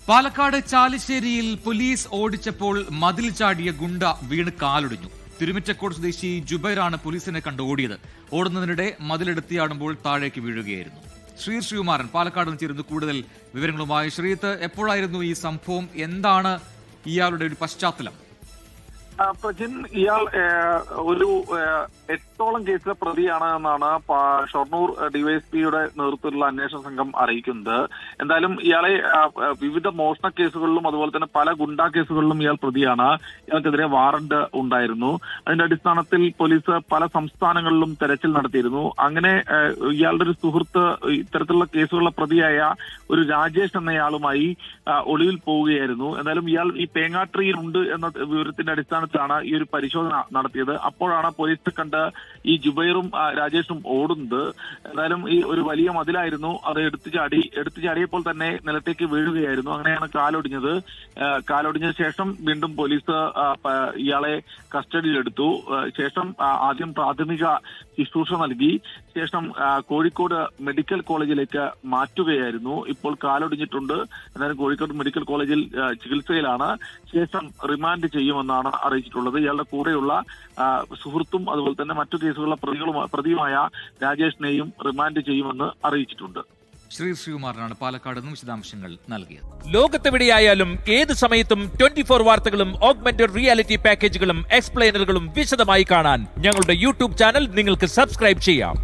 Palakkad ചാലിശ്ശേരിയിൽ police ഓടിച്ചപ്പോൾ മതിൽ ചാടിയ ഗുണ്ട വീണ് കാലൊടിഞ്ഞു. തിരുമിറ്റക്കോട് സ്വദേശി ജുബൈറാണ് പോലീസിനെ കണ്ട് ഓടിയത്. ഓടുന്നതിനിടെ മതിലെടുത്തിയാടുമ്പോൾ താഴേക്ക് വീഴുകയായിരുന്നു. ശ്രീകുമാരൻ പാലക്കാട് നിന്ന് ചേരുന്നു കൂടുതൽ വിവരങ്ങളുമായി. ശ്രീത്ത്, എപ്പോഴായിരുന്നു ഈ സംഭവം? എന്താണ് ഇയാളുടെ ഒരു പശ്ചാത്തലം? പ്രജിൻ, ഇയാൾ ഒരു 8ഓളം കേസിലെ പ്രതിയാണ് എന്നാണ് ഷൊർണൂർ ഡിവൈഎസ്പിയുടെ നേതൃത്വത്തിലുള്ള അന്വേഷണ സംഘം അറിയിക്കുന്നത്. എന്തായാലും ഇയാളെ വിവിധ മോഷണ കേസുകളിലും അതുപോലെ തന്നെ പല ഗുണ്ടാ കേസുകളിലും ഇയാൾ പ്രതിയാണ്. ഇയാൾക്കെതിരെ വാറണ്ട് ഉണ്ടായിരുന്നു. അതിന്റെ അടിസ്ഥാനത്തിൽ പോലീസ് പല സംസ്ഥാനങ്ങളിലും തെരച്ചിൽ നടത്തിയിരുന്നു. അങ്ങനെ ഇയാളുടെ ഒരു സുഹൃത്ത് ഇത്തരത്തിലുള്ള കേസുകളിലെ പ്രതിയായ ഒരു രാജേഷ് എന്നയാളുമായി ഒളിവിൽ പോവുകയായിരുന്നു. എന്തായാലും ഇയാൾ ഈ പേങ്ങാട്രിയിൽ ഉണ്ട് എന്ന വിവരത്തിന്റെ അടിസ്ഥാനത്തിലാണ് ഈ ഒരു പരിശോധന നടത്തിയത്. അപ്പോഴാണ് പോലീസ് കണ്ട് ഈ ജുബൈറും രാജേഷും ഓടുന്നത്. എന്തായാലും ഈ ഒരു വലിയ മതിലായിരുന്നു, അത് എടുത്തു ചാടിയപ്പോൾ തന്നെ നിലത്തേക്ക് വീഴുകയായിരുന്നു. അങ്ങനെയാണ് കാലൊടിഞ്ഞത്. കാലൊടിഞ്ഞ ശേഷം വീണ്ടും പോലീസ് ഇയാളെ കസ്റ്റഡിയിലെടുത്തു. ശേഷം ആദ്യം പ്രാഥമിക ശുശ്രൂഷ നൽകി. ശേഷം കോഴിക്കോട് മെഡിക്കൽ കോളേജിലേക്ക് മാറ്റുകയായിരുന്നു. ഇപ്പോൾ കാലൊടിഞ്ഞിട്ടുണ്ട്. എന്നാലും കോഴിക്കോട് മെഡിക്കൽ കോളേജിൽ ചികിത്സയിലാണ്. ശേഷം റിമാൻഡ് ചെയ്യുമെന്നാണ് അറിയിച്ചിട്ടുള്ളത്. ഇയാളുടെ കൂടെയുള്ള സുഹൃത്തും അതുപോലെ തന്നെ മറ്റു കേസുകളിലെ പ്രതിയുമായ രാജേഷിനെയും റിമാൻഡ് ചെയ്യുമെന്ന് അറിയിച്ചിട്ടുണ്ട്. ശ്രീകുമാരനാണ് പാലക്കാട് നിന്ന് വിശദാംശങ്ങൾ നൽകിയത്. ലോകത്തെവിടെയായാലും ഏത് സമയത്തും 24 വാർത്തകളും ഓഗ്മെന്റഡ് റിയാലിറ്റി പാക്കേജുകളും എക്സ്പ്ലെയിനറുകളും വിശദമായി കാണാൻ ഞങ്ങളുടെ യൂട്യൂബ് ചാനൽ നിങ്ങൾക്ക് സബ്സ്ക്രൈബ് ചെയ്യാം.